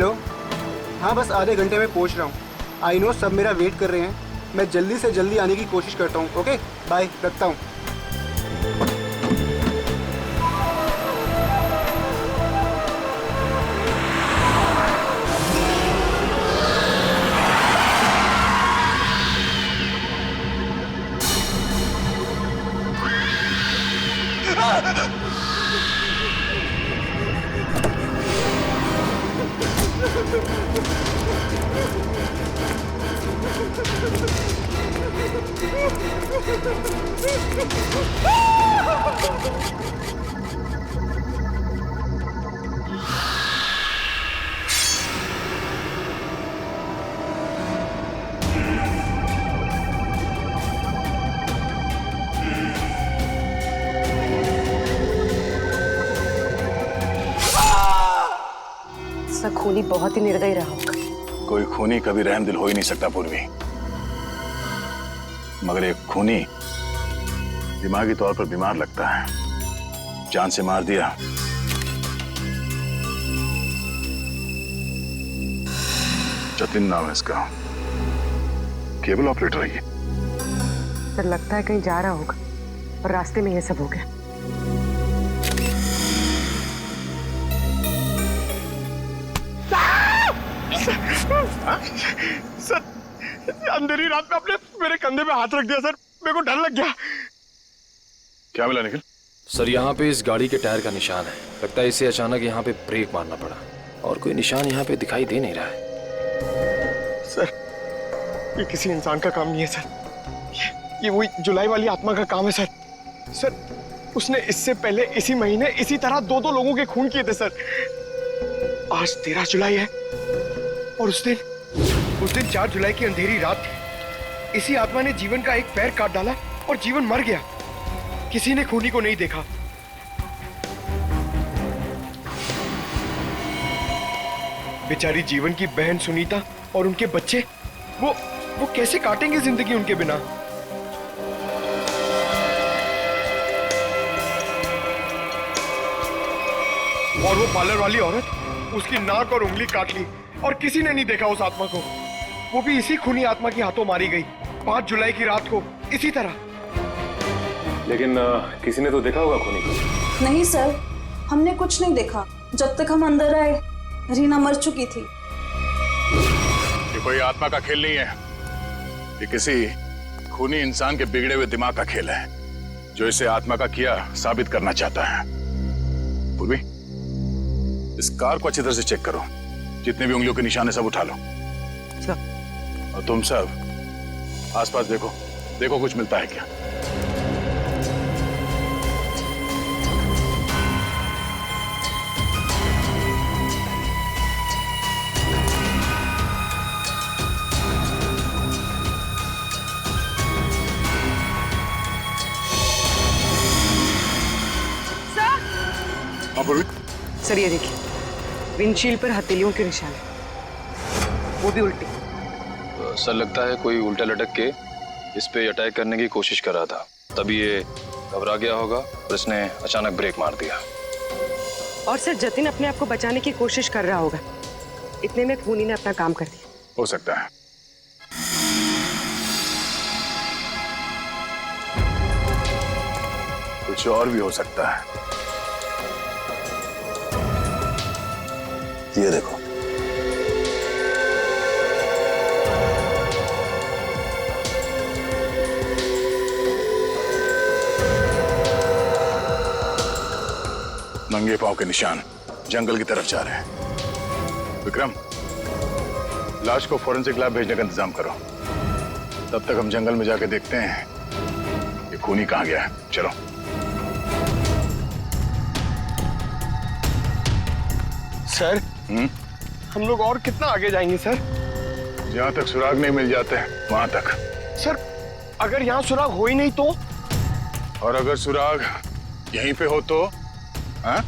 Hello. हाँ बस आधे घंटे में पहुंच रहा हूँ। आई नो सब मेरा वेट कर रहे हैं। मैं जल्दी से जल्दी आने की कोशिश करता हूँ। ओके बाय, रखता हूँ। सर खूनी बहुत ही निर्दयी रहा होगा। कोई खूनी कभी रहमदिल हो ही नहीं सकता पूर्वी, मगर एक खूनी दिमागी तौर पर बीमार लगता है। जान से मार दिया। जतिन नाम है इसका, केबल ऑपरेटर है ये। सर लगता है कहीं जा रहा होगा और रास्ते में ये सब हो गया। सर अंधेरी रात में आपने मेरे कंधे पे हाथ रख दिया सर, मेरे को डर लग गया। क्या मिला निखिल? सर यहाँ पे इस गाड़ी के टायर का निशान है। लगता है इसे अचानक यहाँ पे ब्रेक मारना पड़ा और कोई निशान यहाँ पे दिखाई दे नहीं रहा है। सर ये किसी इंसान का काम नहीं है सर, ये वही जुलाई वाली आत्मा का काम है सर। सर उसने इससे पहले इसी महीने इसी तरह दो लोगों के खून किए थे सर। आज 13 जुलाई है और उस दिन 4 जुलाई की अंधेरी रात थी। इसी आत्मा ने जीवन का एक पैर काट डाला और जीवन मर गया। किसी ने खूनी को नहीं देखा। बेचारी जीवन की बहन सुनीता और उनके बच्चे वो कैसे काटेंगे जिंदगी उनके बिना। और वो पार्लर वाली औरत, उसकी नाक और उंगली काट ली और किसी ने नहीं देखा उस आत्मा को। वो भी इसी खूनी आत्मा के हाथों मारी गई 5 जुलाई की रात को इसी तरह। लेकिन किसी ने तो देखा होगा खूनी को। नहीं सर, हमने कुछ नहीं देखा। जब तक हम अंदर आए रीना मर चुकी थी। ये कोई आत्मा का खेल नहीं है, ये किसी खूनी इंसान के बिगड़े हुए दिमाग का खेल है जो इसे आत्मा का किया साबित करना चाहता है। पूर्वी इस कार को अच्छी तरह से चेक करो, जितने भी उंगलियों के निशान है सब उठा लो। और तुम सब आसपास देखो कुछ मिलता है क्या। सर ये देखिए, विंडशील्ड पर हथेलियों के निशान है, वो भी उल्टी। सर लगता है कोई उल्टा लटक के इस पे अटैक करने की कोशिश कर रहा था, तभी ये घबरा गया होगा और इसने अचानक ब्रेक मार दिया। और सर जतिन अपने आप को बचाने की कोशिश कर रहा होगा, इतने में खूनी ने अपना काम कर दिया। हो सकता है। कुछ और भी हो सकता है। ये देखो, नंगे पांव के निशान जंगल की तरफ जा रहे हैं। विक्रम, लाश को फोरेंसिक लैब भेजने का इंतजाम करो। तब तक हम जंगल में जाके देखते हैं ये खूनी कहाँ गया है। चलो। सर हम लोग और कितना आगे जाएंगे सर? जहां तक सुराग नहीं मिल जाते वहां तक। सर अगर यहाँ सुराग हो ही नहीं तो? और अगर सुराग यहीं पे हो तो? हाँ?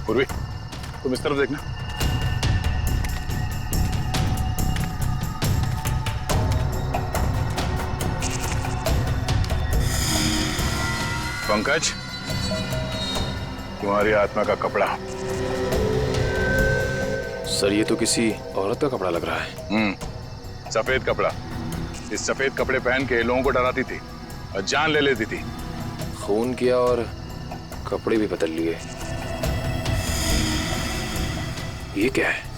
पूर्वी तुम इस तरफ देखना। पंकज, तुम्हारी आत्मा का कपड़ा। सर ये तो किसी औरत का कपड़ा लग रहा है। सफेद कपड़ा। इस सफेद कपड़े पहन के लोगों को डराती थी और जान ले लेती थी। खून किया और कपड़े भी बदल लिए। ये क्या है?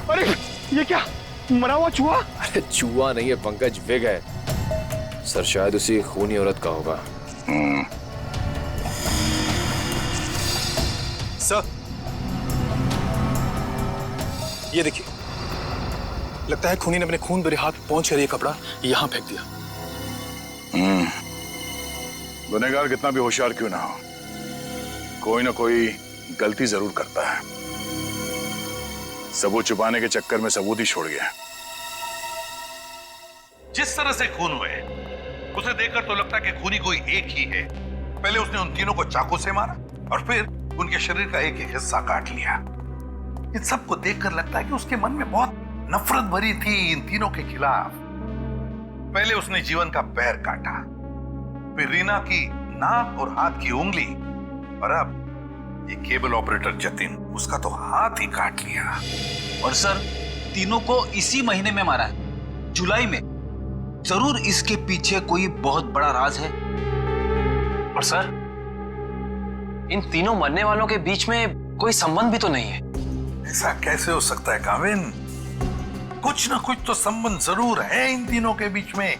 अरे ये क्या, मरा हुआ चूहा? अरे चूहा नहीं है पंकज, विग है। सर शायद उसी खूनी औरत का होगा। सर ये देखिए, लगता है खूनी ने अपने खून भरे हाथ पहुंच कर ये कपड़ा यहां फेंक दिया। गुनहगार कितना भी होशियार क्यों ना हो, कोई ना कोई गलती जरूर करता है। सबूत छुपाने के चक्कर में सबूत ही छोड़ गया। जिस तरह से खून हुए उसे देखकर तो लगता है कि खूनी कोई एक ही है। पहले उसने उन तीनों को चाकू से मारा और फिर उनके शरीर का एक एक हिस्सा काट लिया। इन सबको देखकर लगता है कि उसके मन में बहुत नफरत भरी थी इन तीनों के खिलाफ। पहले उसने जीवन का पैर काटा, फिर रीना की नाक और हाथ की उंगली, और अब ये केबल ऑपरेटर जतिन, उसका तो हाथ ही काट लिया। और सर तीनों को इसी महीने में मारा है, जुलाई में। जरूर इसके पीछे कोई बहुत बड़ा राज है। और सर इन तीनों मरने वालों के बीच में कोई संबंध भी तो नहीं है। ऐसा कैसे हो सकता है काविन? कुछ ना कुछ तो संबंध जरूर है इन तीनों के बीच में।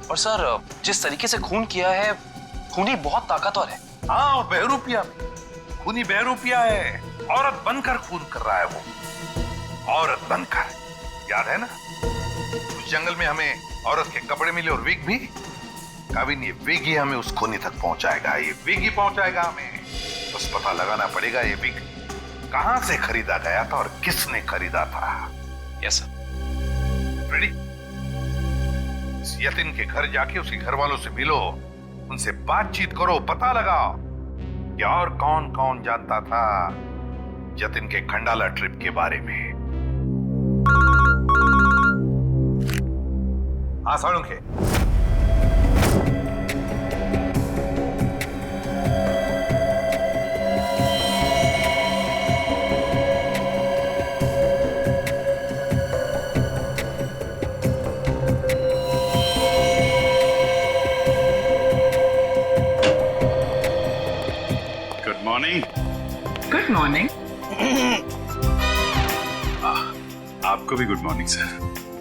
और सर जिस तरीके से खून किया है, खूनी बहुत ताकतवर है। हाँ, और बहरूपिया भी। खूनी बहरूपिया है, औरत बनकर खून कर रहा है वो, औरत बनकर। याद है ना उस जंगल में हमें औरत के कपड़े मिले और विग भी? काविन ये विग ही हमें उस खूनी तक पहुंचाएगा, ये विग ही पहुंचाएगा हमें। बस पता लगाना पड़ेगा ये विग कहां से खरीदा गया था और किसने खरीदा था। Yes sir. रेडी? इस यतिन के घर जाके उसके घर वालों से मिलो, उनसे बातचीत करो, पता लगाओ कि और कौन कौन जानता था जतिन के खंडाला ट्रिप के बारे में। हाँ Salunkhe, good morning. Good morning. आपको भी good morning sir.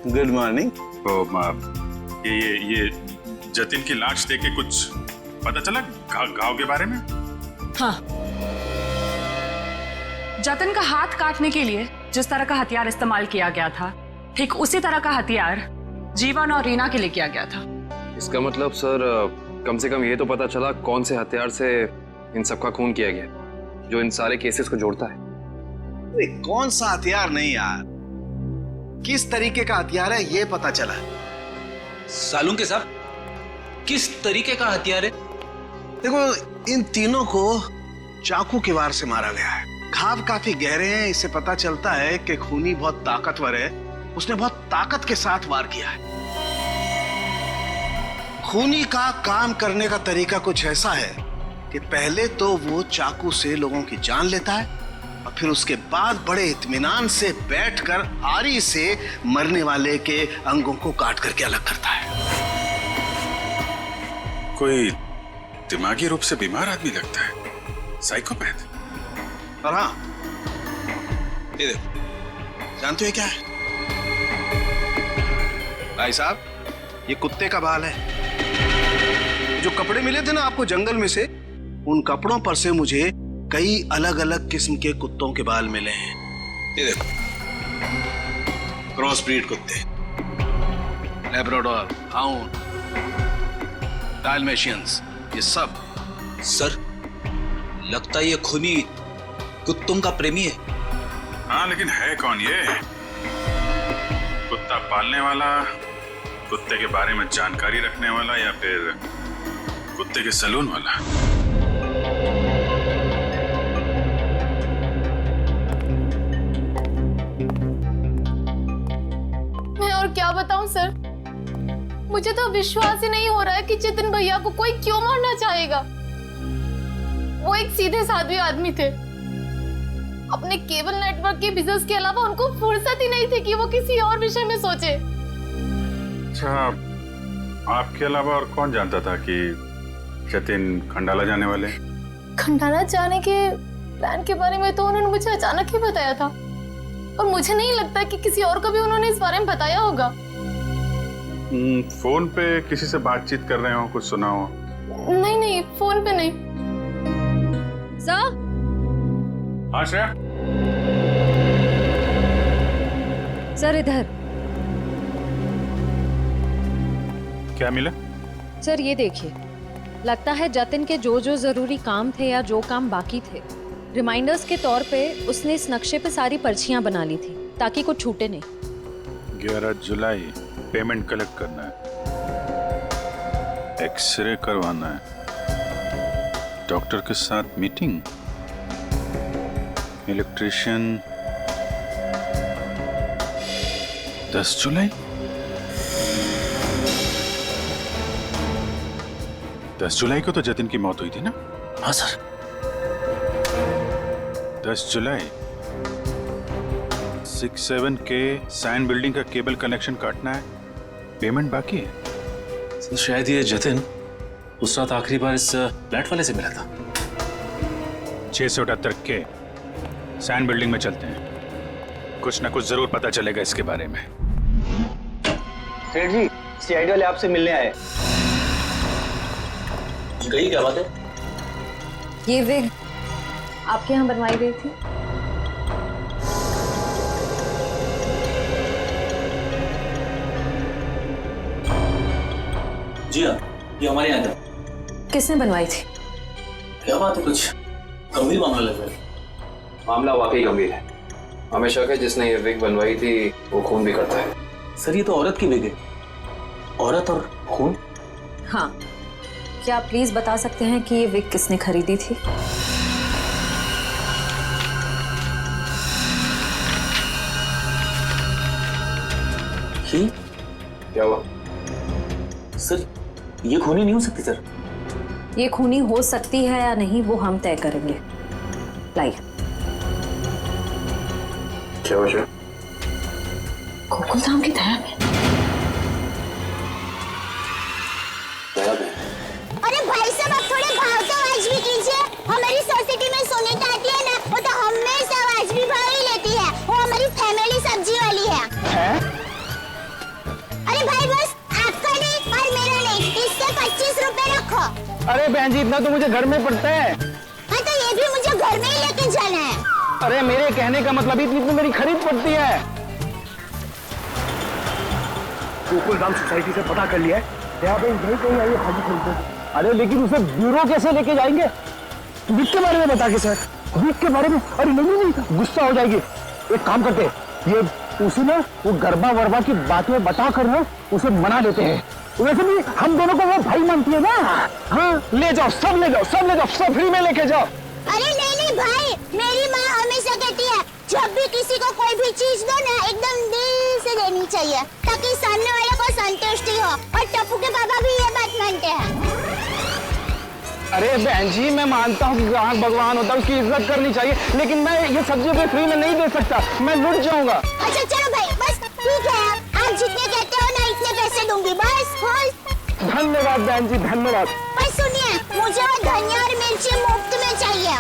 Good morning. तो ये जतिन की लाश देख के कुछ पता चला घाव के बारे में? हाँ, जतिन का हाथ काटने के लिए जिस तरह का हथियार इस्तेमाल किया गया था, ठीक उसी तरह का हथियार जीवन और रीना के लिए किया गया था। इसका मतलब सर कम से कम ये तो पता चला कौन से हथियार से इन सबका खून किया गया, जो इन सारे केसेस को जोड़ता है। कौन सा हथियार नहीं यार, किस तरीके का हथियार है ये पता चला। सालुंखे साहब, किस तरीके का हथियार है? देखो इन तीनों को चाकू के वार से मारा गया है। घाव काफी गहरे हैं, इससे पता चलता है कि खूनी बहुत ताकतवर है, उसने बहुत ताकत के साथ वार किया है। खूनी का काम करने का तरीका कुछ ऐसा है कि पहले तो वो चाकू से लोगों की जान लेता है और फिर उसके बाद बड़े इत्मीनान से बैठकर आरी से मरने वाले के अंगों को काट करके अलग करता है। कोई दिमागी रूप से बीमार आदमी लगता है, साइकोपैथ। और हाँ, ये देखो, जानते हो क्या है भाई साहब? ये कुत्ते का बाल है। जो कपड़े मिले थे ना आपको जंगल में से, उन कपड़ों पर से मुझे कई अलग अलग किस्म के कुत्तों के बाल मिले हैं। ये देखो, क्रॉस ब्रीड कुत्ते, लैब्राडोर, हाउंड, डाल्मेशियंस, ये सब। सर लगता है ये खूनी कुत्तों का प्रेमी है। हाँ, लेकिन है कौन ये? कुत्ता पालने वाला, कुत्ते के बारे में जानकारी रखने वाला, या फिर कुत्ते के सलून वाला? मैं और क्या बताऊं सर, मुझे तो विश्वास ही नहीं हो रहा है कि जतिन भैया को कोई क्यों मारना चाहेगा। वो एक सीधे साधे आदमी थे। अपने केबल नेटवर्क के बिजनेस के अलावा उनको फुर्सत ही नहीं थी कि वो किसी और विषय में सोचे। अच्छा, आपके अलावा और कौन जानता था कि जतिन खंडाला जाने वाले? खंडाला जाने के प्लान के बारे में तो उन्होंने मुझे अचानक ही बताया था, और मुझे नहीं लगता कि किसी और को भी उन्होंने इस बारे में बताया होगा। फोन पे किसी से बातचीत कर रहे हो, कुछ सुना हो? नहीं, फोन पे नहीं। सर? हाँ श्रेया। सर इधर। क्या मिला? सर ये देखिए, लगता है जतिन के जो जो जरूरी काम थे या जो काम बाकी थे, रिमाइंडर्स के तौर पे उसने इस नक्शे पे सारी पर्चियां बना ली थी ताकि कुछ छूटे नहीं। 11 जुलाई पेमेंट कलेक्ट करना है, एक्सरे करवाना है, डॉक्टर के साथ मीटिंग, इलेक्ट्रिशियन 10 जुलाई। 10 जुलाई को तो जतिन की मौत हुई थी ना? हाँ सर। 10 जुलाई 67 के साइन बिल्डिंग का केबल कनेक्शन काटना है, पेमेंट बाकी है। सर शायद ये जतिन उस रात आखिरी बार इस फ्लैट वाले से मिला था। 678 के साइन बिल्डिंग में चलते हैं, कुछ ना कुछ जरूर पता चलेगा इसके बारे में। सेठ जी, सीआईडी वाले आपसे मिलने आए। कही क्या बात है? ये विग आपके यहाँ बनवाई गई थी? जी हाँ, ये हमारे यहाँ था। किसने बनवाई थी? क्या बात है, कुछ गंभीर मामला लग रहा है। मामला वाकई गंभीर है। हमें शक है जिसने ये विग बनवाई थी वो खून भी करता है। सर ये तो औरत की विग है। औरत और खून? हाँ, क्या आप प्लीज बता सकते हैं कि ये विग किसने खरीदी थी? ही? क्या हुआ? सर ये खूनी नहीं हो सकती सर। ये खूनी हो सकती है या नहीं वो हम तय करेंगे। लाइए। क्या वजह? गोकुल धाम की दया में। अरे भाई साहब, आप थोड़े भाव तो वाजबी कीजिए। हमारी सोसाइटी में सुनीता आती है ना, वो तो हमेशा वाजबी भाव ही लेती है। वो हमारी फैमिली सब्जी वाली है। अरे भाई बस आपका नहीं और मेरा नहीं, इससे 25 रुपए रखो। अरे बहन जी, इतना तो मुझे घर में पड़ता है। हाँ तो ये भी मुझे घर में ही लेके जाना है। अरे मेरे कहने का मतलब इतनी तो मेरी खरीद पड़ती है। गोकुल धाम सोसाइटी से पता कर लिया है, यहाँ पे यही कहीं आई है भाजी खरीदने। अरे लेकिन उसे ब्यूरो कैसे लेके जाएंगे? विक के बारे में बता के सर, विक के बारे में? अरे नहीं, गुस्सा हो जाएगी। एक काम करते हैं, ये उसे ना वो गरबा वरबा की बातें बता कर ना उसे मना लेते हैं। वैसे भी हम दोनों को वो भाई मानती है ना। हाँ ले जाओ, सब ले जाओ, सब ले जाओ, सब फ्री में लेके जाओ। अरे नहीं भाई, मेरी माँ हमेशा कहती है जब भी किसी को कोई भी चीज दो ना एकदम दिल से देनी चाहिए ताकि सामने वाले को संतुष्टि हो। और टप्पू के पापा भी ये बात मानते हैं। अरे बहन जी, मैं मानता हूँ कि ग्राहक भगवान होता है, उसकी इज्जत करनी चाहिए, लेकिन मैं ये सब्जी कोई फ्री में नहीं दे सकता, मैं लुट जाऊंगा। अच्छा चलो भाई, बस ठीक है, आप जितने कहते हो ना इतने पैसे दूंगी, बस खुश। धन्यवाद बहन जी, धन्यवाद। पर सुनिए, मुझे वो धनिया और मिर्ची मुफ्त में चाहिए।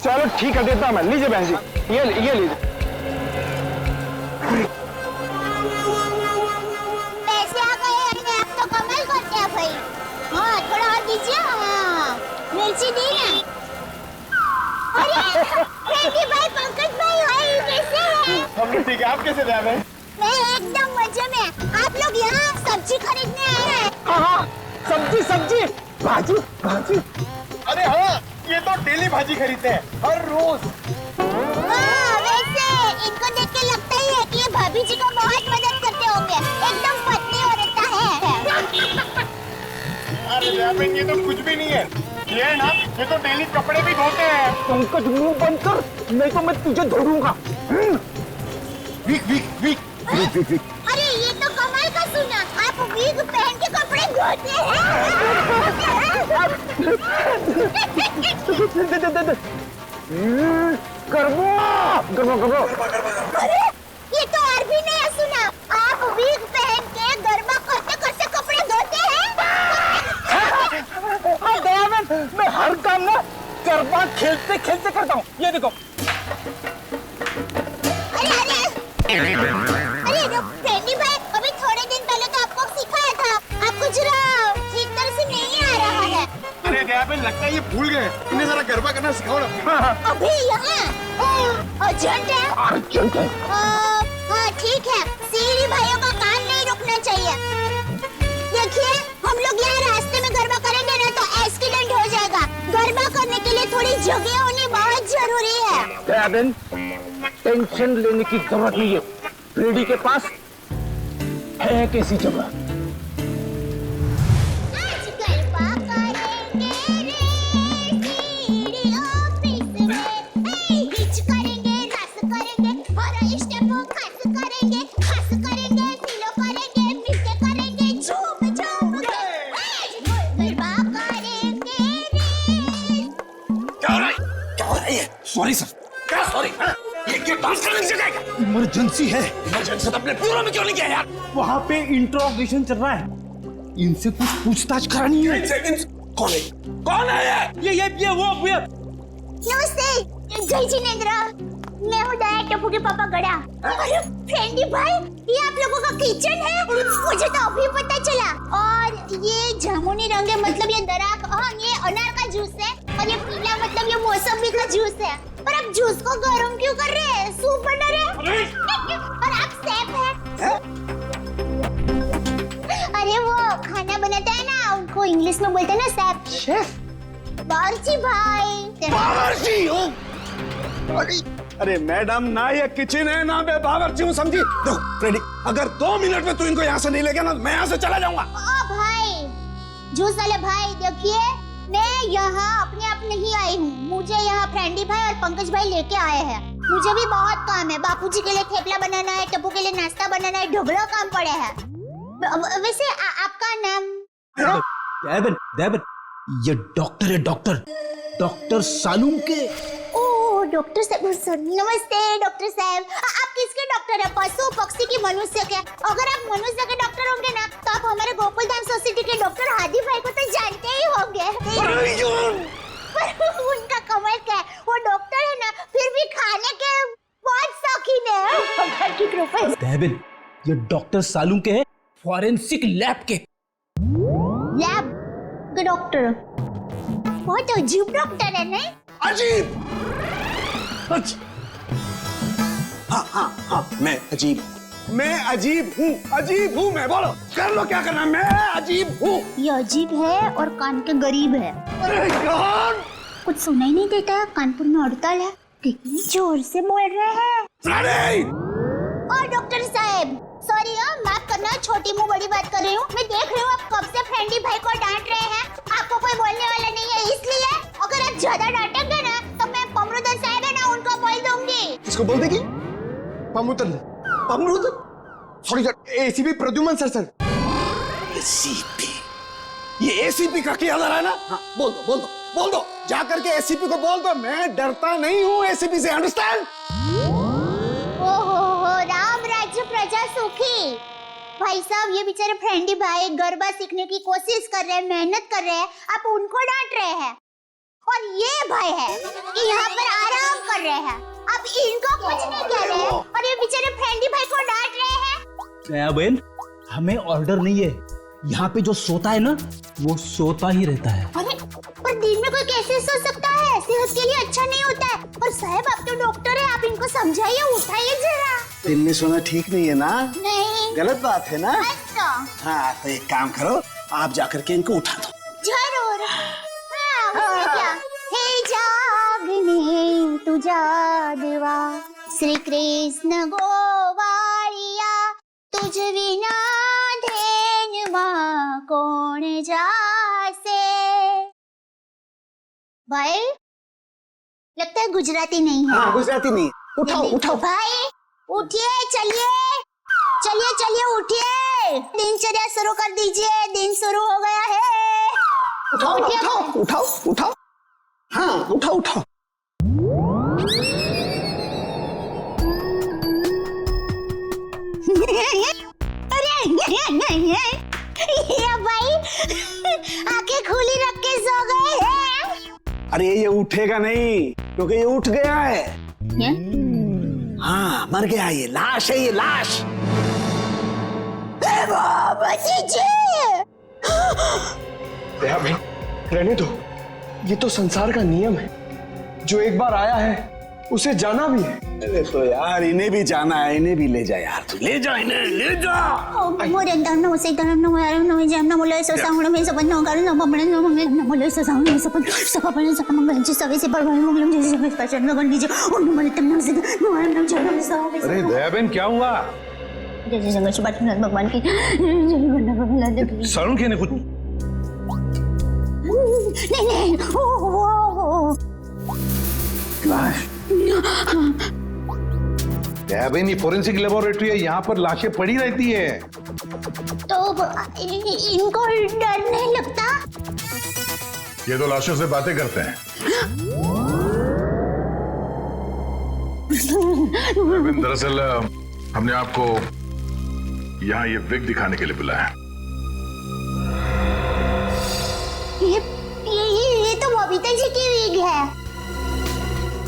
चलो ठीक है, देता हूँ मैं। लीजिए बहन जी, ये लीजिए। पैसे आ गए, आप तो कमाल करते हैं भाई। हाँ थोड़ा और दीजिए। हाँ मिर्ची दी ना। अरे फ्रेंडी भाई, पंकज भाई, भाई कैसे हैं? हम ठीक है, आप कैसे हैं? मैं एकदम मजे में। आप लोग यहाँ सब्जी खरीदने आए हैं? हाँ, सब्जी, भाजी। अरे हाँ, ये तो डेली भाजी खरीदते हैं, हर रोज। वैसे इनको देख के लगता ही है कि ये भाभी जी को बहुत मदद करते होंगे। एकदम पत्नी औरत है। अरे ये तो कुछ भी नहीं है। ये है ना, ये तो डेली कपड़े भी धोते हैं। पंकज मुंह बंद कर, नहीं तो मैं तुझे धोऊंगा। विक। अरे ये तो कमाल का सुना। आप विग पहन के धोते हैं। अरे ये तो और भी नहीं सुना। आप विग पहन के गरबा करते करते कपड़े धोते हैं। मैं हर काम ना गरबा खेलते खेलते करता हूँ। ये देखो। अरे फ्रेंडी भाई, अभी थोड़े दिन पहले तो आपको सिखाया था, आपको जरा ठीक तरह से नहीं आ रहा है। अरे दयाबेन, लगता है ये भूल गए। इन्हें जरा गरबा करना सिखाओ ना। अभी यहाँ अर्जेंट है। अर्जेंट है। हाँ ठीक है, सीरी भाइयों का काम नहीं रुकना चाहिए। देखिए, हम लोग यहाँ रास्ते में गरबा करेंगे ना तो एक्सीडेंट हो जाएगा। गरबा करने के लिए थोड़ी जगह होनी बहुत जरूरी है। दयाबेन, टेंशन लेने की जरूरत नहीं है। फ्रेडी के पास है कैसी जगह। Sorry sir. क्या सॉरी? ये डांस करने की जगह है क्या? इमरजेंसी है। इमरजेंसी तो अपने ब्यूरो में क्यों नहीं किया यार? वहाँ पे इंट्रोगेशन चल रहा है। इनसे कुछ पूछताछ करानी है। कौन है? कौन है ये? वो नमस्ते, जय जिनेंद्र। मैं हूँ दया टप्पू के पापा गड़ा। अरे फ्रेंडी भाई, ये आप लोगों का किचन है? मुझे तो अभी पता चला। और ये जामुनी रंग है, मतलब ये दराक। हाँ, ये अनार का जूस है। और ये पीला मतलब ये मौसमी का जूस है। पर आप जूस को गर्म क्यों कर रहे हैं? सूप बना रहे हैं? और आप शेफ हैं? अरे वो खाना बनाता है ना, उनको इंग्लिश में बोलते हैं ना शेफ। शेफ? बावर्ची भाई। बावर्ची हो? अरे मैडम, ना ये किचन है ना मैं बावर्ची हूँ, समझी? देखो फ्रेडी, अगर 2 मिनट में तू इनको यहाँ से नहीं ले गया ना, मैं यहाँ से चला जाऊंगा। ओ भाई, जूस वाले भाई, देखिए मैं यहाँ अपने आप नहीं आई हूँ। मुझे यहाँ फ्रेंडी भाई और पंकज भाई लेके आए हैं। मुझे भी बहुत काम है। बापूजी के लिए थेपला बनाना है, टप्पू के लिए नाश्ता बनाना है, ढोकला काम पड़े हैं। वैसे आपका नाम? दयाबेन, ये डॉक्टर है, डॉक्टर सालूम के। ओह डॉक्टर साहब, नमस्ते डॉक्टर साहब। आप किसके डॉक्टर हैं? पशु, पक्षी की, मनुष्य के? अगर आप मनुष्य के डॉक्टर होंगे ना, तो आप हमारे गोकुलधाम सोसाइटी के डॉक्टर हादी भाई को तो जानते ही होंगे। उनका कमाल क्या है, वो डॉक्टर है ना, फिर भी खाने के बहुत शौकीन है। भगवान की कृपा है। दयाबेन, ये डॉक्टर सालूम के है, फॉरेंसिक लैब के। लैब के डॉक्टर? बहुत अजीब डॉक्टर है नहीं? अजीब? हाँ, मैं अजीब हूँ। मैं बोलो, कर लो क्या करना। मैं अजीब हूँ। ये अजीब है और कान के गरीब है। अरे यार, कुछ सुनाई नहीं देता है। कानपुर में हड़ताल है। कितनी जोर से बोल रहे हैं। और डॉक्टर साहब, सॉरी, माफ करना, छोटी मुंह बड़ी बात कर रही हूँ। मैं देख रही हूँ आप कब से फ्रेंडी भाई को डांट रहे हैं। आपको कोई बोलने वाला नहीं है, इसलिए अगर आप ज्यादा डांटेंगे ना तो मैं पमरुदन साहब है ना, उनको बोल दूंगी। किसको बोल देगी? पमरुदन? Sorry sir, ACP Pradyuman sir. ACP? ये एसीपी का क्या है ना? हाँ, बोल दो। जा करके एसीपी को बोल दो, मैं डरता नहीं हूँ एसीपी से, अंडरस्टैंड? ओहो, राम राज्य प्रजा सुखी। भाई साहब, ये बेचारे फ्रेंडी भाई गरबा सीखने की कोशिश कर रहे हैं, मेहनत कर रहे हैं, आप उनको डांट रहे हैं। और ये भाई है कि यहाँ पर आराम कर रहे हैं, आप इनको कुछ नहीं कह रहे हैं। और ये बेचारे फ्रेंडी भाई को डांट रहे हैं। दयाबेन, हमें ऑर्डर नहीं है। यहाँ पे जो सोता है ना, वो सोता ही रहता है। अरे पर दिन में कोई कैसे सो सकता है? सेहत के लिए अच्छा नहीं होता है। और साहब, आप तो डॉक्टर है, आप इनको समझाइए, उठाइए जरा। दिन में सोना ठीक नहीं है ना? नहीं, गलत बात है ना? अच्छा। हाँ, तो एक काम करो, आप जाकर के इनको उठा दो। जरूर। हाँ, उसमें क्या? हे जागने तू जागवा, श्री कृष्ण गोवालिया, तुझ बिना धेनुमा कौन जासे। भाई, लगता है गुजराती नहीं है। हाँ, गुजराती नहीं। उठाओ भाई, उठिए, चलिए उठिए। दिनचर्या शुरू कर दीजिए, दिन शुरू हो गया है। उठाओ उठाओ उठाओ उठाओ, हाँ उठाओ उठाओ। अरे ये भाई आंखें खुली रख के सो गए हैं। अरे ये उठेगा नहीं, क्योंकि ये उठ गया है। हाँ मर गया, ये लाश है, ये लाश। रहने दो, ये तो संसार का नियम है। जो एक बार आया है उसे जाना भी है। अरे तो यार इन्हें भी जाना है, इन्हें भी ले जा यार, तू ले जा इन्हें, ले जा। मोरे दम न उसे दम न यार न जम न मोले सो साउंड में सब न कर न बमण न मंगे न मोले सो साउंड में सब बने सब मंगल जी सवे से पर मंगलम जी सब स्पेशल न गंडी जी उन मन तम न से न जम न सब। अरे दयाबेन क्या हुआ? जैसे संघर्ष बात भगवान की सारुण के ने कुछ नहीं वो लाश। दयाबेन ये फोरेंसिक लेबोरेटरी है, यहाँ पर लाशें पड़ी रहती है। तो इनको डर नहीं लगता? ये तो लाशों से बातें करते हैं। दरअसल हमने आपको यहाँ ये विग दिखाने के लिए बुलाया। ये तो बबीता जी की विग है।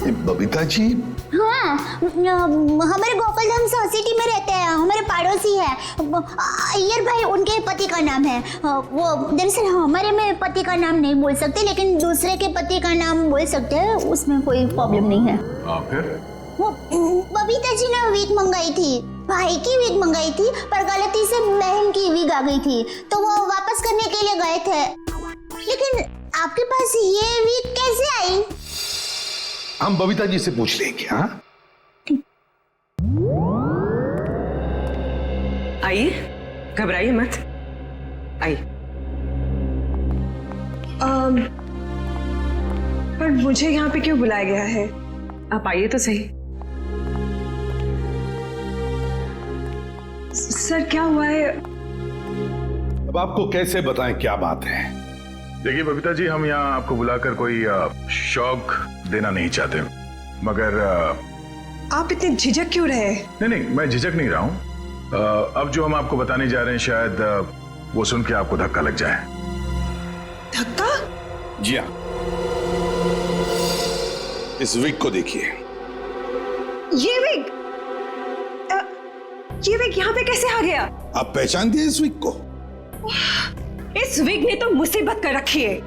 ये बबीता जी? हाँ, हमारे गोकुलधाम सोसाइटी में रहते हैं, हमारे पड़ोसी है। अय्यर भाई उनके पति का नाम है। वो दरअसल हमारे में पति का नाम नहीं बोल सकते, लेकिन दूसरे के पति का नाम बोल सकते हैं, उसमें कोई प्रॉब्लम नहीं है। फिर वो बबीता जी ने विग मंगाई थी, भाई की विग मंगाई थी, पर गलती से बहन की विग आ गई थी, तो वो वापस करने के लिए गए थे। लेकिन आपके पास ये विग कैसे आई? हम बबीता जी से पूछ लेंगे। हाँ आइए, घबराइए मत, आइए। पर मुझे यहाँ पे क्यों बुलाया गया है? आप आइए तो सही। सर क्या हुआ है? अब आपको कैसे बताएं क्या बात है? देखिए बबीता जी, हम यहाँ आपको बुलाकर कोई शौक देना नहीं चाहते, मगर आप इतने झिझक क्यों रहे? नहीं, मैं झिझक नहीं रहा हूँ। अब जो हम आपको बताने जा रहे हैं, शायद वो सुन के आपको धक्का लग जाए। धक्का? जी हाँ, इस विग को देखिए। ये विग यहाँ पे कैसे आ गया? आप पहचान दिए इस विग को? इस विग ने तो मुसीबत कर रखी है।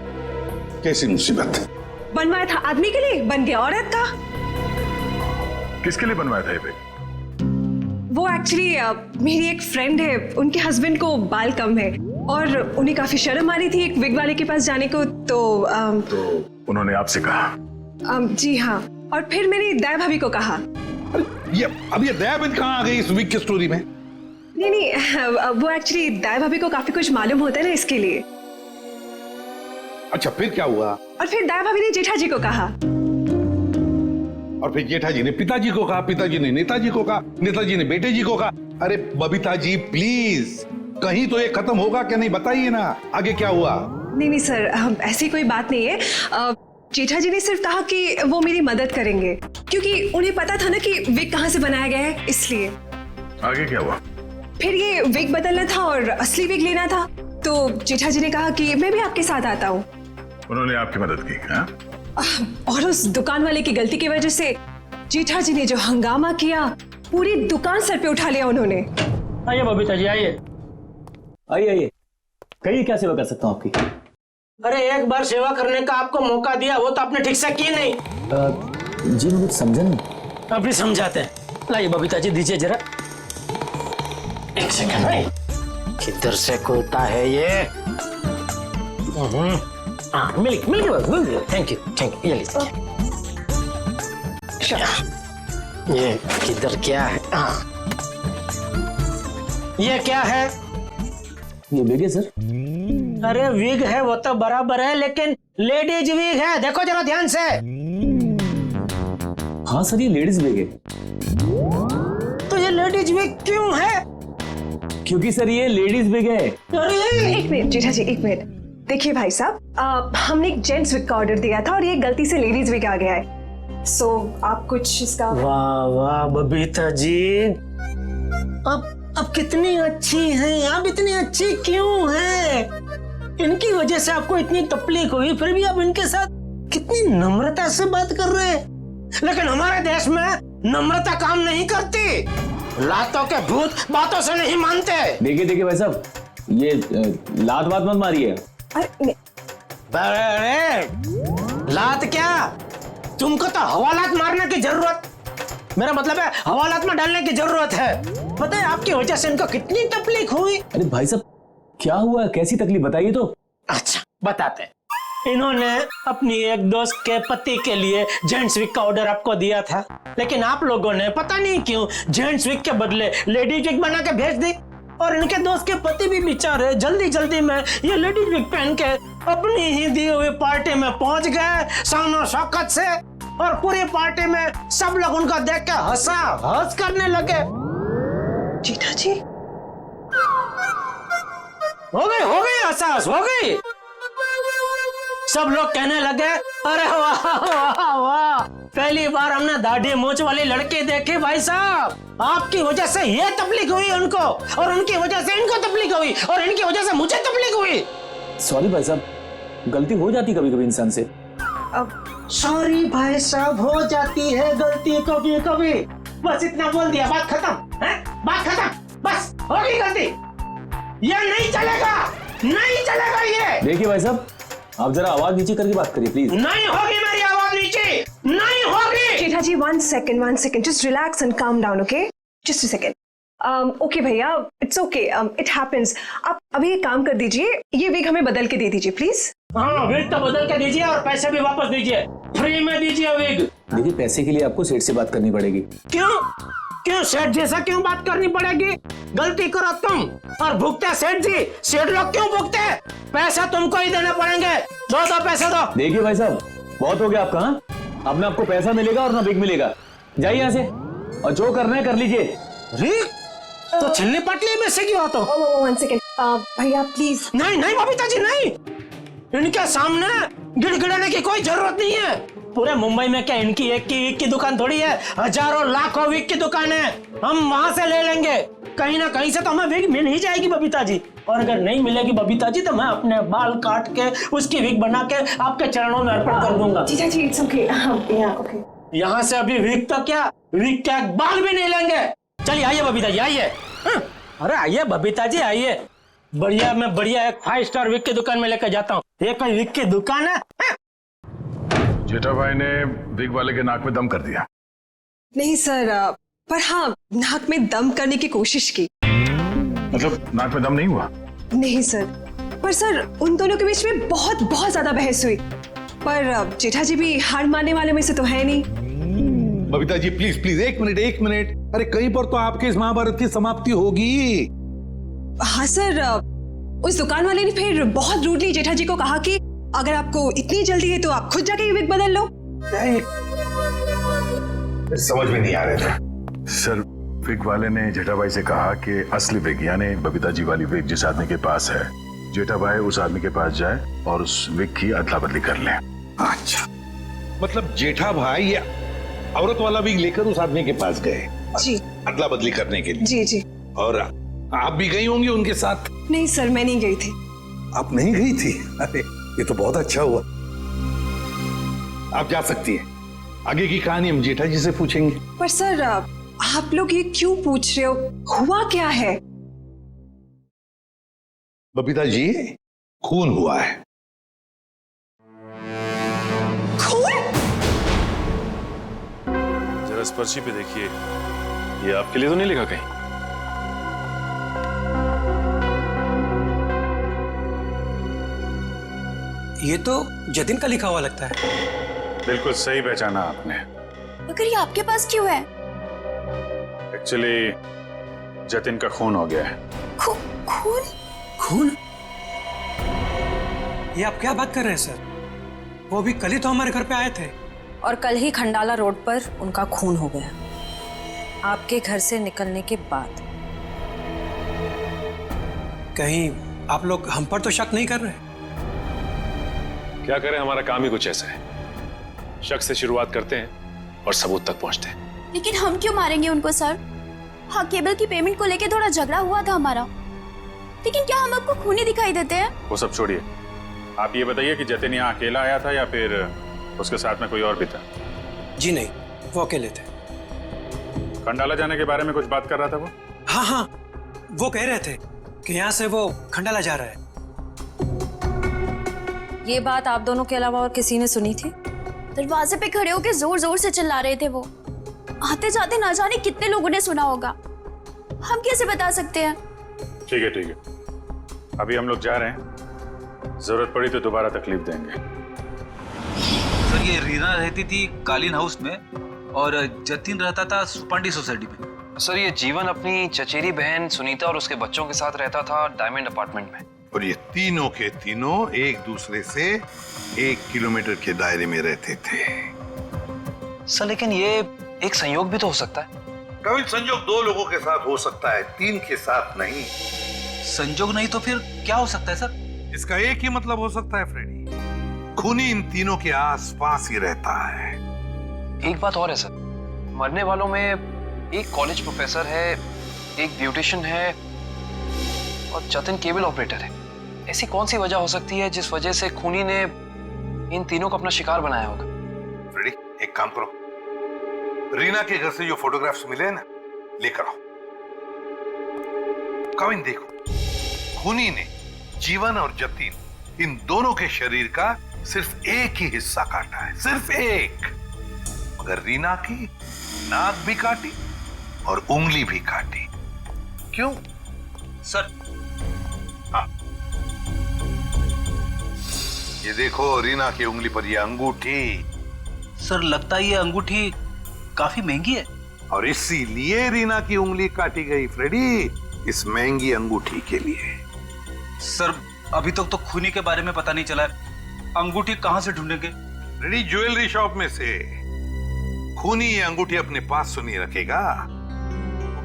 कैसी मुसीबत? बनवाया था आदमी के लिए, बन गया औरत का। किसके लिए बनवाया था ये विग? वो एक्चुअली मेरी एक फ्रेंड है, उनके हस्बैंड को बाल कम है और उन्हें काफी शर्म आ रही थी एक विग वाले के पास जाने को, तो उन्होंने आपसे कहा? जी हाँ, और फिर मेरी दया भाभी को कहा। अब ये दयाबेन कहाँ आ गई इस विग की स्टोरी में? नहीं, वो एक्चुअली दया भाभी को काफी कुछ मालूम होता है ना, इसके लिए। अच्छा, फिर क्या हुआ? और फिर दया भाभी ने जेठा जी को कहा, और फिर जेठा जी ने पिताजी को कहा, पिताजी ने नेताजी को कहा, नेताजी ने बेटे जी को कहा। अरे बबीता जी प्लीज, कहीं तो ये खत्म होगा क्या नहीं, बताइए ना आगे क्या हुआ? नहीं सर, ऐसी कोई बात नहीं है। जेठा जी ने सिर्फ कहा कि वो मेरी मदद करेंगे, क्योंकि उन्हें पता था ना कि विग कहाँ से बनाया गया है, इसलिए। आगे क्या हुआ? फिर ये विग बदलना था और असली विग लेना था, तो जेठा जी ने कहा कि मैं भी आपके साथ आता हूँ। उन्होंने आपकी मदद की? हाँ? और उस दुकान वाले की गलती की वजह से जेठा जी ने जो हंगामा किया, पूरी दुकान सर पे उठा लिया उन्होंने। आइए बबीता जी, आइए आइए, कहिए क्या सेवा कर सकता हूँ आपकी? अरे एक बार सेवा करने का आपको मौका दिया, वो तो आपने ठीक से की नहीं। जी मुझे समझा नहीं। अभी समझाते हैं। लाइए बबीता जी, दीजिए जरा। एक सेकंड, किधर से खुलता है ये? मिल्क थैंक यू, ये लीजिए। ये किधर क्या है? ये क्या है? ये विग है सर। अरे विग है वो तो बराबर है, लेकिन लेडीज विग है, देखो जरा ध्यान से। हाँ सर, ये लेडीज विग है। तो ये लेडीज विग क्यों है? क्योंकि सर ये लेडीज विग है। एक मिनट जेठा जी, एक मिनट। देखिए भाई साहब, हमने एक जेंट्स विग का ऑर्डर दिया था और ये गलती से लेडीज विग आ गया है। सो आप कुछ इसका। वाह वाह बबीता जी, अब कितनी अच्छी हैं आप, इतनी अच्छी क्यों हैं? इनकी वजह से आपको इतनी तकलीफ हुई, फिर भी आप इनके साथ कितनी नम्रता से बात कर रहे हैं। लेकिन हमारे देश में नम्रता काम नहीं करती, लातों के भूत बातों से नहीं मानते। देखिए भाई साहब, ये लात बात मत मारिए। अरे लात क्या, तुमको तो हवालात मारने की जरूरत, मेरा मतलब है हवालात में डालने की जरूरत है। पता है आपकी वजह से इनको कितनी तकलीफ हुई। अरे भाई साहब क्या हुआ, कैसी तकलीफ बताइए तो। अच्छा बताते हैं। इन्होंने अपनी एक दोस्त के पति के लिए जेंट्स विग का ऑर्डर आपको दिया था, लेकिन आप लोगों ने पता नहीं क्यों जेंट्स विग के बदले लेडीज विग बना के भेज दी। और इनके दोस्त के पति भी बेचारे जल्दी जल्दी में ये लेडीज विग पहन के अपनी ही दी हुई पार्टी में पहुंच गए शानो शौकत से, और पूरी पार्टी में सब लोग उनको देख के हंस करने लगे। जेठा जी हो गई हंसास हो गई। सब लोग कहने लगे अरे वाह वाह वाह, पहली बार हमने दाढ़ी मूंछ वाली लड़की देखी भाई साहब। आपकी वजह से ये तकलीफ हुई उनको, और उनकी वजह से इनको तकलीफ हुई, और इनकी वजह से मुझे तकलीफ हुई। सॉरी भाई साहब, गलती हो जाती कभी कभी इंसान से। अब सॉरी भाई साहब, हो जाती है गलती कभी कभी, बस इतना बोल दिया, बात खत्म है, बात खत्म, बस हो गई गलती। ये नहीं चलेगा, नहीं चलेगा ये। देखिए भाई साहब, आप जरा आवाज नीचे करके बात करिए प्लीज। नहीं होगी मेरी आवाज नीचे, नहीं होगी। जेठा जी one second, just relax and calm down, okay? Just a second. Okay भैया, it's okay, it happens. आप अभी एक काम कर दीजिए, ये विग हमें बदल के दे दीजिए प्लीज। हाँ विग तो बदल के दीजिए और पैसे भी वापस दीजिए, फ्री में दीजिए विग। देखिए पैसे के लिए आपको सेठ से बात करनी पड़ेगी। क्यों सेठ जैसा क्यों बात करनी पड़ेगी? गलती करो तुम और भुगते सेठ जी, सेठ लोग क्यों भुगते? पैसा तुमको ही देने पड़ेंगे, दो पैसे दो। देखिए भाई साहब बहुत हो गया आपका, अब ना आपको पैसा मिलेगा और ना विग मिलेगा, जाइए यहाँ से और जो करना है कर लीजिए। तो छिलने पटली में से क्यों तो? One second, भैया प्लीज। नहीं बबीता जी नहीं, इनके सामने गिड़गिड़ाने की कोई जरूरत नहीं है। पूरे मुंबई में क्या इनकी एक की विग की दुकान थोड़ी है, हजारों लाखों विग की दुकान है, हम वहां से ले लेंगे। कहीं ना कहीं से तो हमें विग मिल ही जाएगी बबीता जी, और अगर नहीं मिलेगी बबीता जी तो मैं अपने बाल काट के उसकी विग बना के आपके चरणों में अर्पण कर दूंगा। जीजा जी इट्स ओके, ओके। यहाँ से अभी विग तो क्या, विग क्या बाल भी नहीं लेंगे। चलिए आइए बबीता जी आइए। अरे आइए बबीता जी आइए, बढ़िया मैं बढ़िया एक 5 स्टार विग की दुकान में लेकर जाता हूँ। ये कोई विग की दुकान है? जेठा भाई ने विग वाले के नाक में दम कर दिया। नहीं सर, पर हाँ नाक में दम करने की कोशिश की। मतलब नाक में दम नहीं हुआ? नहीं सर, पर सर उन दोनों के बीच में बहुत बहुत ज्यादा बहस हुई, पर जेठा जी भी हार मानने वाले में से तो है नहीं। बबीता जी प्लीज प्लीज एक मिनट, अरे कहीं पर तो आपके इस महाभारत की समाप्ति होगी। हाँ सर, उस दुकान वाले ने फिर बहुत रूडली जेठा जी को कहा कि अगर आपको इतनी जल्दी है तो आप खुद जाके विग बदल लो। समझ में नहीं आ रहा था सर। विग वाले ने जेठा भाई से कहा कि असली विग यानी बबीता जी वाली विग जिस आदमी के पास है, जेठा भाई उस आदमी के पास जाए और उस विग की अदला बदली कर ले। अच्छा, मतलब जेठा भाई ये औरत वाला विग लेकर उस आदमी के पास गए जी, अदला बदली करने के लिए। जी। और आप भी गई होंगी उनके साथ? नहीं सर, मैं नहीं गई थी। आप नहीं गई थी? अरे ये तो बहुत अच्छा हुआ। आप जा सकती हैं, आगे की कहानी हम जेठा जी से पूछेंगे। पर सर आप लोग ये क्यों पूछ रहे हो, हुआ क्या है? बबीता जी खून हुआ है। खून? जरा इस पर्ची पे देखिए, ये आपके लिए तो नहीं लिखा कहीं? ये तो जतिन का लिखा हुआ लगता है। बिल्कुल सही पहचाना आपने। मगर ये आपके पास क्यों है? एक्चुअली जतिन का खून हो गया है। खून? खून? ये आप क्या बात कर रहे हैं सर? वो भी कल ही तो हमारे घर पे आए थे। और कल ही खंडाला रोड पर उनका खून हो गया, आपके घर से निकलने के बाद। कहीं आप लोग हम पर तो शक नहीं कर रहे? क्या करें, हमारा काम ही कुछ ऐसा है। शक से शुरुआत करते हैं और सबूत तक पहुंचते हैं। लेकिन हम क्यों मारेंगे उनको सर? हाँ, केबल की पेमेंट को लेके थोड़ा झगड़ा हुआ था हमारा, लेकिन क्या हम आपको खूनी दिखाई देते हैं? वो सब छोड़िए, आप ये बताइए कि जतिन यहाँ अकेला आया था या फिर उसके साथ में कोई और भी था? जी नहीं, वो अकेले थे। खंडाला जाने के बारे में कुछ बात कर रहा था वो? हाँ हाँ, वो कह रहे थे कि यहाँ से वो खंडाला जा रहा है। ये बात आप दोनों के अलावा और किसी ने सुनी थी? दरवाजे पे खड़े होकर जोर जोर से चिल्ला रहे थे वो। आते जाते ना जाने कितने लोगों ने सुना होगा, हम कैसे बता सकते हैं? ठीक है ठीक है, अभी हम लोग जा रहे हैं, जरूरत पड़ी तो दोबारा तकलीफ देंगे। सर, ये रीना रहती थी कालीन हाउस में और जतिन रहता था सुपांडी सोसाइटी में। सर, ये जीवन अपनी चचेरी बहन सुनीता और उसके बच्चों के साथ रहता था डायमंड अपार्टमेंट में। और ये तीनों के तीनों एक दूसरे से 1 किलोमीटर के दायरे में रहते थे। सर, लेकिन ये एक संयोग भी तो हो सकता है। कभी संयोग 2 लोगों के साथ हो सकता है, 3 के साथ नहीं। संयोग नहीं तो फिर क्या हो सकता है सर? इसका एक ही मतलब हो सकता है फ्रेडी, खूनी इन तीनों के आसपास ही रहता है। एक बात और है सर, मरने वालों में एक कॉलेज प्रोफेसर है, एक ब्यूटिशियन है और जतिन केबल ऑपरेटर है। ऐसी कौन सी वजह हो सकती है जिस वजह से खूनी ने इन तीनों को अपना शिकार बनाया होगा? फ्रेडी, एक काम करो, रीना के घर से जो फोटोग्राफ्स मिले हैं ना, लेकर आओ। कविन देखो, खूनी ने जीवन और जतिन इन दोनों के शरीर का सिर्फ एक ही हिस्सा काटा है, सिर्फ एक। मगर रीना की नाक भी काटी और उंगली भी काटी। क्यों सर? हाँ, ये देखो रीना की उंगली पर ये अंगूठी। सर, लगता है ये अंगूठी काफी महंगी है। और इसीलिए रीना की उंगली काटी गई फ्रेडी, इस महंगी अंगूठी के लिए। सर, अभी तक तो खूनी के बारे में पता नहीं चला है, अंगूठी कहां से ढूंढेंगे? फ्रेडी, ज्वेलरी शॉप में से। खूनी ये अंगूठी अपने पास तो नहीं रखेगा,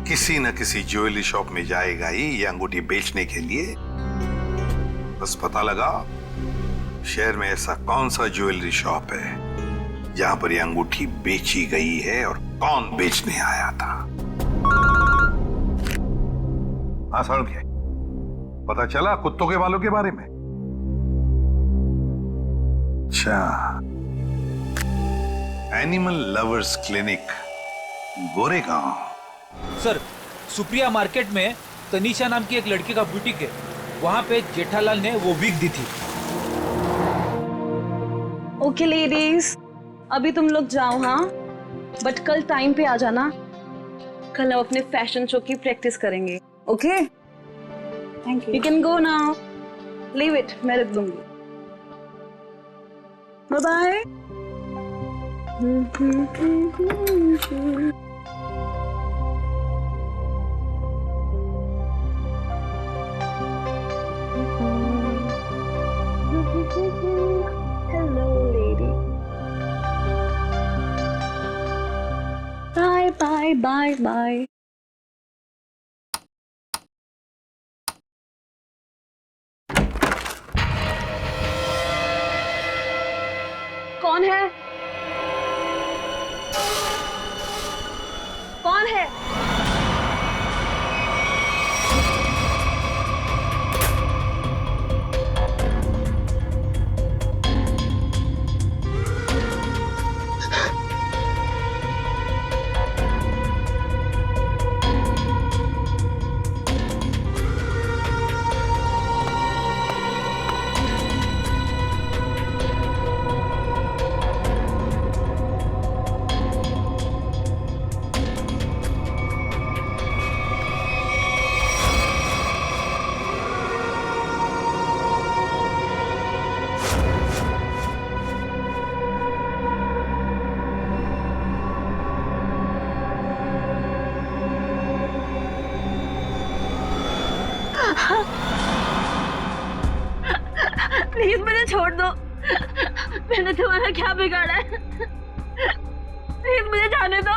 किसी न किसी ज्वेलरी शॉप में जाएगा ही ये अंगूठी बेचने के लिए। बस पता लगा शहर में ऐसा कौन सा ज्वेलरी शॉप है जहां पर ये अंगूठी बेची गई है और कौन बेचने आया था। हाँ सर, क्या पता चला कुत्तों के बालों के बारे में? अच्छा, animal lovers clinic, Goregaon. Sir, Supriya market में तनीषा नाम की एक लड़की का बुटीक है, वहां पे जेठालाल ने वो विग दी थी। ओके लेडीज, अभी तुम लोग जाओ, हाँ, बट कल टाइम पे आ जाना। कल हम अपने फैशन शो की प्रैक्टिस करेंगे। Okay, thank you. You can go now, leave it, मैं रख दूंगी। Bye bye. Hello lady, bye bye bye bye. कौन है? कौन है? प्लीज मुझे छोड़ दो, मैंने तुम्हारा क्या बिगाड़ा है? प्लीज मुझे जाने दो।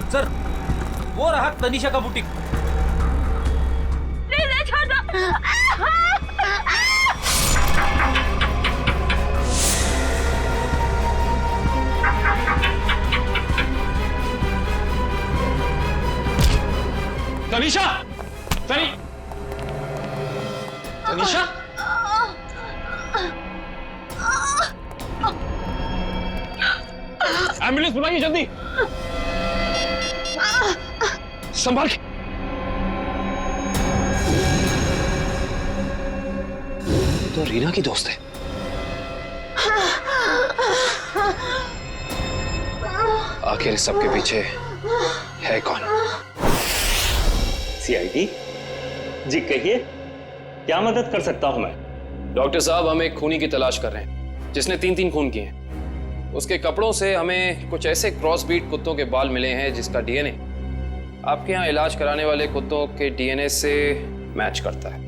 सर वो रहा तनीषा का बुटीक। तनीषा, तनीषा, एम्बुलेंस बुलाइए जल्दी। संभाल के। तो रीना की दोस्त है। आखिर इस सबके पीछे है कौन? सीआईडी जी, कहिए क्या मदद कर सकता हूं मैं? डॉक्टर साहब, हम एक खूनी की तलाश कर रहे हैं जिसने 3 खून किए हैं। उसके कपड़ों से हमें कुछ ऐसे क्रॉस ब्रीड कुत्तों के बाल मिले हैं जिसका डीएनए आपके यहाँ इलाज कराने वाले कुत्तों के डीएनए से मैच करता है।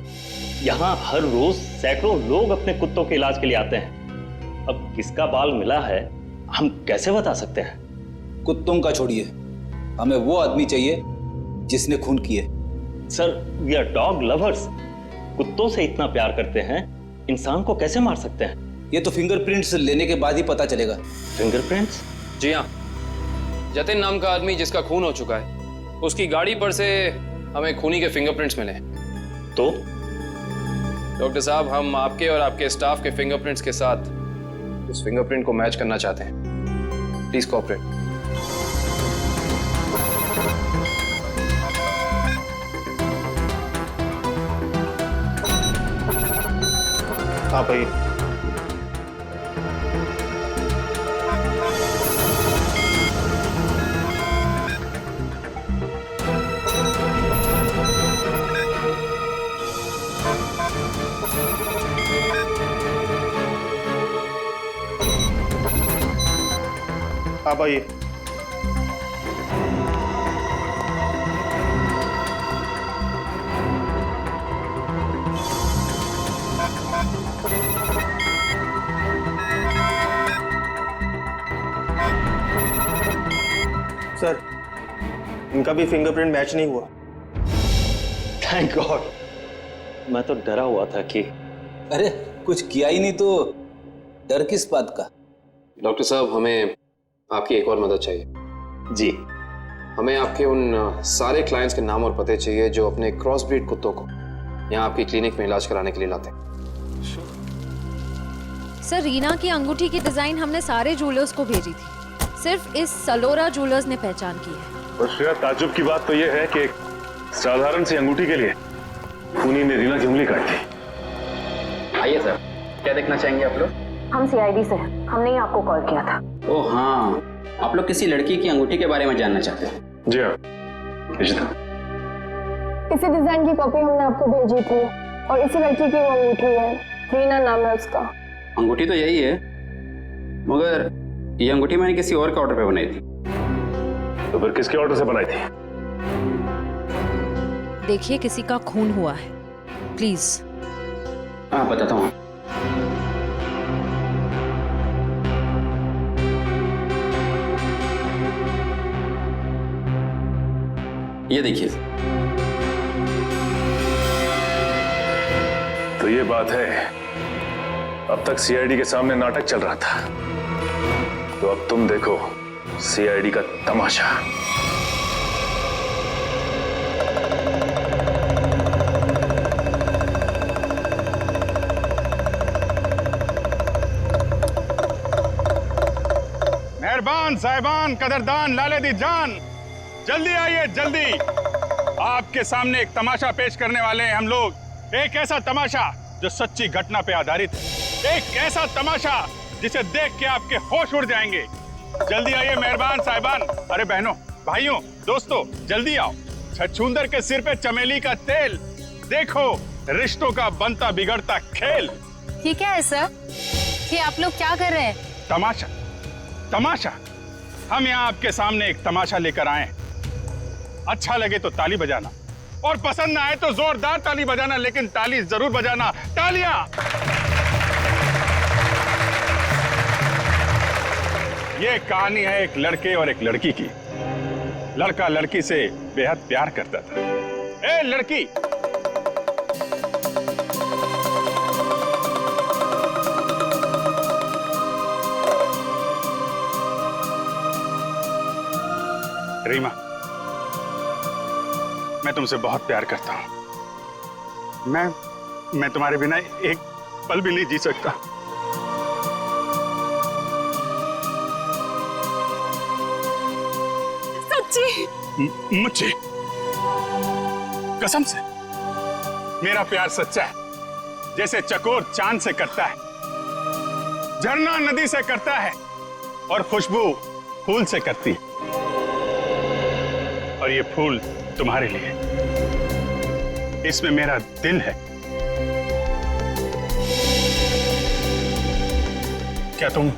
यहाँ हर रोज सैकड़ों लोग अपने कुत्तों के इलाज के लिए आते हैं। अब किसका बाल मिला है हम कैसे बता सकते हैं? कुत्तों का छोड़िए, हमें वो आदमी चाहिए जिसने खून किए। Sir, we are dog lovers. कुत्तों से इतना प्यार करते हैं, इंसान को कैसे मार सकते हैं? ये तो फिंगरप्रिंट्स लेने के बाद ही पता चलेगा। फिंगरप्रिंट्स? जी हाँ, जतिन नाम का आदमी जिसका खून हो चुका है, उसकी गाड़ी पर से हमें खूनी के फिंगरप्रिंट्स मिले हैं। तो डॉक्टर साहब, हम आपके और आपके स्टाफ के फिंगरप्रिंट्स के साथ उस फिंगरप्रिंट को मैच करना चाहते हैं। Please cooperate. आप आइए। आप आइए। सर, इनका भी फिंगरप्रिंट मैच नहीं हुआ। Thank God. मैं तो डरा हुआ था कि अरे कुछ किया ही नहीं तो डर किस बात का? डॉक्टर साहब, हमें आपकी एक और मदद चाहिए। जी। हमें आपके उन सारे क्लाइंट्स के नाम और पते चाहिए जो अपने क्रॉस ब्रीड कुत्तों को यहाँ आपकी क्लिनिक में इलाज कराने के लिए लाते हैं। सर, रीना की अंगूठी की डिजाइन हमने सारे जूलर्स को भेजी थी, सिर्फ इस सलोरा जूलर्स ने पहचान की है। और श्रेया, ताज्जुब की बात तो यह है कि एक साधारण सी अंगूठी के लिए खूनी ने रीना की उंगली काट दी। आइए सर, क्या देखना चाहेंगे आप लोग? हम सीआईडी से हैं, हमने ही आपको कॉल किया था। ओह हाँ, आप लोग किसी लड़की की अंगूठी के बारे में जानना चाहते हैं? जी हाँ, इसी डिजाइन की कॉपी हमने आपको भेजी थी और इसी लड़की की वो अंगूठी है, रीना नाम है उसका। अंगूठी तो यही है, मगर ये अंगूठी मैंने किसी और के ऑर्डर पे बनाई थी। तो फिर किसके ऑर्डर से बनाई थी? देखिए, किसी का खून हुआ है, प्लीज। हाँ, बताता हूँ। ये देखिए। तो ये बात है, अब तक सीआईडी के सामने नाटक चल रहा था, तो अब तुम देखो सीआईडी का तमाशा। मेहरबान साहिबान, कदरदान, लाले दी जान, जल्दी आइए जल्दी। आपके सामने एक तमाशा पेश करने वाले हैं हम लोग। एक ऐसा तमाशा जो सच्ची घटना पे आधारित है, एक ऐसा तमाशा जिसे देख के आपके होश उड़ जाएंगे। जल्दी आइए मेहरबान साहिबान। अरे बहनों, भाइयों, दोस्तों, जल्दी आओ। छछूंदर के सिर पे चमेली का तेल, देखो रिश्तों का बनता बिगड़ता खेल। ये क्या है सर? ये आप लोग क्या कर रहे हैं? तमाशा, तमाशा। हम यहाँ आपके सामने एक तमाशा लेकर आए हैं। अच्छा लगे तो ताली बजाना, और पसंद ना आए तो जोरदार ताली बजाना, लेकिन ताली जरूर बजाना। तालियां। ये कहानी है एक लड़के और एक लड़की की। लड़का लड़की से बेहद प्यार करता था। ए लड़की, रीमा, मैं तुमसे बहुत प्यार करता हूं। मैं तुम्हारे बिना एक पल भी नहीं जी सकता। सच्ची? मुझे कसम से मेरा प्यार सच्चा है, जैसे चकोर चांद से करता है, झरना नदी से करता है और खुशबू फूल से करती है। और ये फूल तुम्हारे लिए, इसमें मेरा दिल है। क्या तुम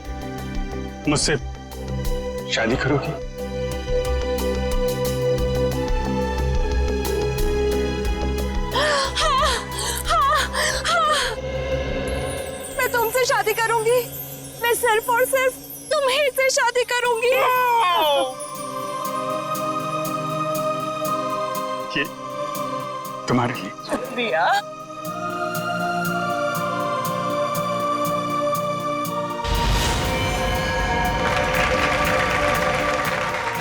मुझसे शादी करोगी? मैं तुमसे शादी करूंगी। मैं सिर्फ और सिर्फ तुम्हीं से शादी करूंगी। ये तुम्हारे लिए। शुक्रिया।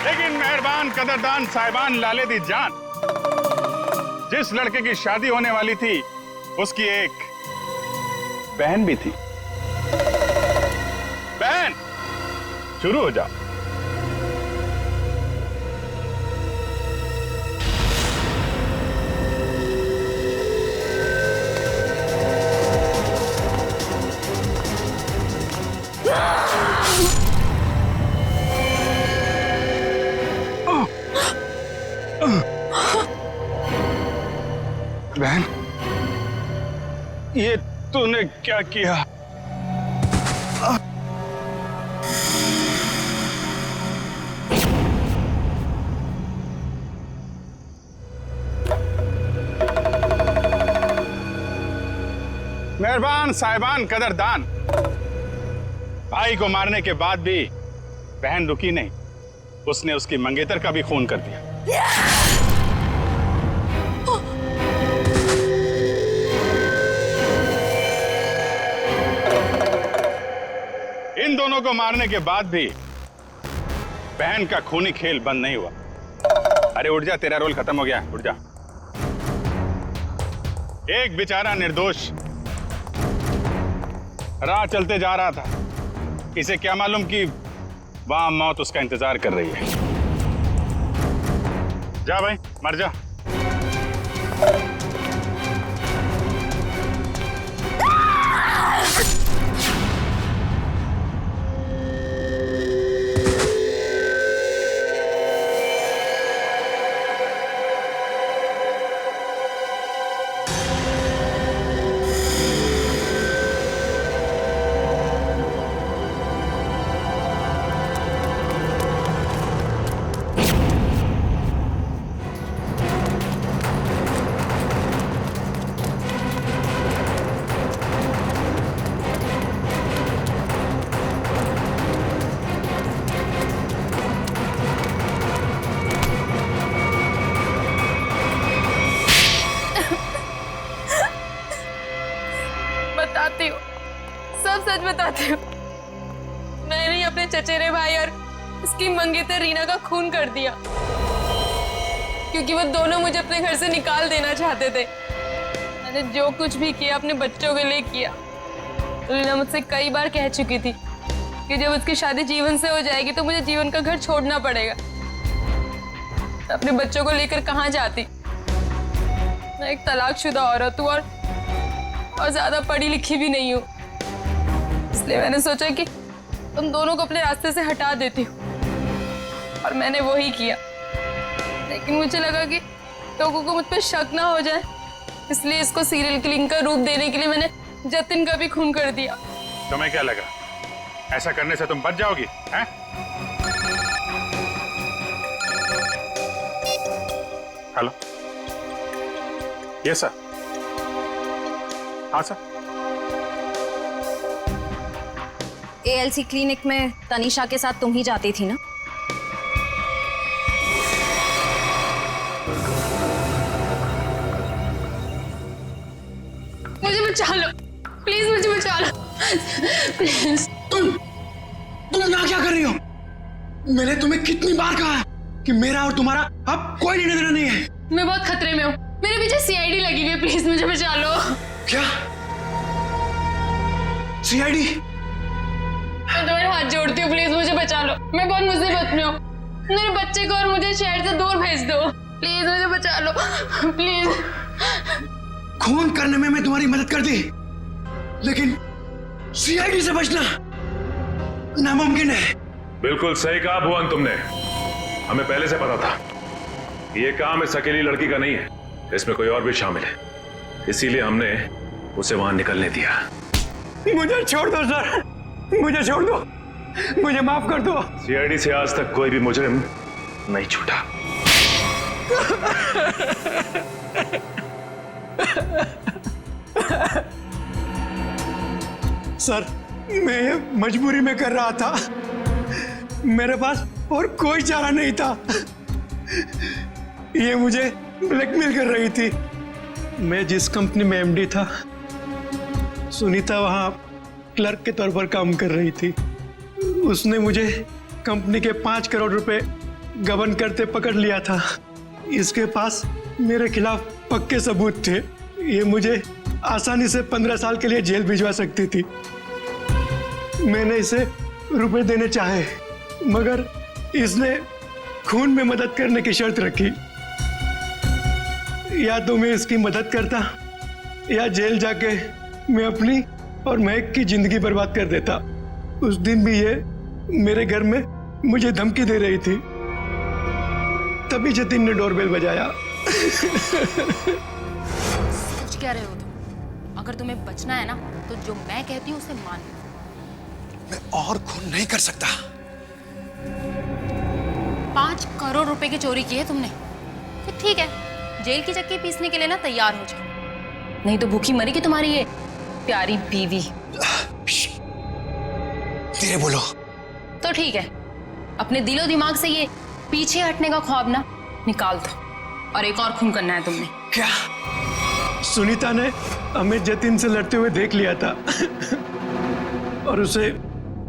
लेकिन मेहरबान कदरदान साहिबान लाले दी जान, जिस लड़के की शादी होने वाली थी उसकी एक बहन भी थी। बहन, शुरू हो जाओ। बहन, ये तूने क्या किया? मेहरबान साहिबान कदरदान, भाई को मारने के बाद भी बहन रुकी नहीं, उसने उसकी मंगेतर का भी खून कर दिया। इन दोनों को मारने के बाद भी बहन का खूनी खेल बंद नहीं हुआ। अरे उठ जा, तेरा रोल खत्म हो गया, उठ जा। एक बेचारा निर्दोष राह चलते जा रहा था, इसे क्या मालूम कि वहां मौत उसका इंतजार कर रही है। जा भाई, मर जा। बताती हूँ, सब सच बताती हूँ। मैंने ही अपने चचेरे भाई और उसकी मंगेतर रीना का खून कर दिया, क्योंकि वो दोनों मुझे अपने घर से निकाल देना चाहते थे। मैंने जो कुछ भी किया अपने बच्चों के लिए किया। रीना मुझसे कई बार कह चुकी थी कि जब उसकी शादी जीवन से हो जाएगी तो मुझे जीवन का घर छोड़ना पड़ेगा। अपने बच्चों को लेकर कहाँ जाती? मैं एक तलाकशुदा औरत हूँ और ज्यादा पढ़ी लिखी भी नहीं हूँ, इसलिए मैंने सोचा कि तुम दोनों को अपने रास्ते से हटा देती हूँ, और मैंने वही किया। लेकिन मुझे लगा कि लोगों को मुझ पर शक ना हो जाए, इसलिए इसको सीरियल किलिंग का रूप देने के लिए मैंने जतिन का भी खून कर दिया। तुम्हें क्या लगा ऐसा करने से तुम बच जाओगी? हैं? Hello, yes sir. हाँ सर। ALC क्लिनिक में तनीषा के साथ तुम ही जाती थी ना? बचा लो, प्लीज मुझे बचा लो, प्लीज। तुम यहाँ क्या कर रही हो? मैंने तुम्हें कितनी बार कहा है कि मेरा और तुम्हारा अब कोई लेना देना नहीं है। मैं बहुत खतरे में हूँ, मेरे पीछे सीआईडी लगी हुई है, प्लीज मुझे बचा लो। क्या? सीआईडी? मैं तुम्हारे हाथ जोड़ती हूँ, प्लीज मुझे बचा लो, मैं बहुत मुसीबत में हूँ। मेरे बच्चे को और मुझे शहर से दूर भेज दो, प्लीज मुझे बचा लो, प्लीज। खून करने में मैं तुम्हारी मदद कर दी, लेकिन सीआईडी से बचना नामुमकिन है। बिल्कुल सही कहा भुवन तुमने। हमें पहले से पता था कि ये काम इस अकेली लड़की का नहीं है, इसमें कोई और भी शामिल है, इसीलिए हमने उसे वहां निकलने दिया। मुझे छोड़ दो सर, मुझे छोड़ दो, मुझे माफ कर दो। सीआईडी से आज तक कोई भी मुजरिम नहीं छूटा। सर, मैं मजबूरी में कर रहा था, मेरे पास और कोई चारा नहीं था। ये मुझे ब्लैकमेल कर रही थी। मैं जिस कंपनी में एमडी था, सुनीता वहां क्लर्क के तौर पर काम कर रही थी। उसने मुझे कंपनी के 5 करोड़ रुपए गबन करते पकड़ लिया था। इसके पास मेरे खिलाफ पक्के सबूत थे। ये मुझे आसानी से 15 साल के लिए जेल भिजवा सकती थी। मैंने इसे रुपए देने चाहे, मगर इसने खून में मदद करने की शर्त रखी। या तो मैं इसकी मदद करता या जेल जाके मैं अपनी और महक की जिंदगी बर्बाद कर देता। उस दिन भी ये मेरे घर में मुझे धमकी दे रही थी। तभी जतिन ने डोरबेल बजाया। सोच क्या रहे हो तुम? अगर तुम्हें बचना है ना तो जो मैं कहती हूँ उसे मान लो। मैं और खून नहीं कर सकता। 5 करोड़ रुपए की चोरी की है तुमने, तो ठीक है, जेल की चक्की पीसने के लिए ना तैयार हो जाओ, नहीं तो भूखी मरेगी तुम्हारी ये प्यारी बीवी। धीरे बोलो। तो ठीक है, अपने दिलो दिमाग से ये पीछे हटने का ख्वाब ना निकाल दो, और एक और खून करना है तुमने। क्या? सुनीता ने हमें जतिन से लड़ते हुए देख लिया था और उसे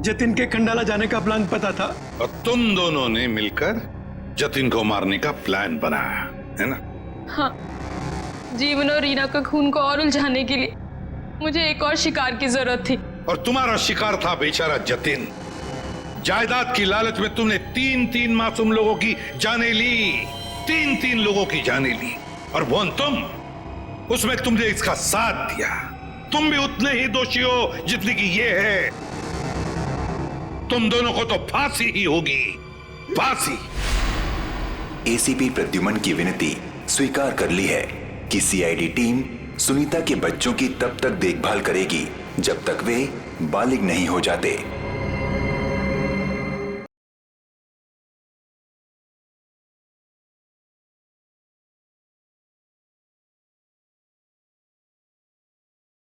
जतिन के खंडाला जाने का प्लान पता था। और तुम दोनों ने मिलकर जतिन को मारने का प्लान बनाया है ना? हाँ, जीवन और रीना का खून को और उलझाने के लिए मुझे एक और शिकार की जरूरत थी। और तुम्हारा शिकार था बेचारा जतिन। जायदाद की लालच में तुमने 3-3 मासूम लोगों की जानें ली, 3-3 लोगों की जानें ली। और वो तुम, उसमें तुमने इसका साथ दिया। तुम भी उतने ही दोषी हो जितनी कि ये है। तुम दोनों को तो फांसी ही होगी, फांसी। एसीपी प्रद्युमन की विनती स्वीकार कर ली है कि सीआईडी टीम सुनीता के बच्चों की तब तक देखभाल करेगी जब तक वे बालिग नहीं हो जाते।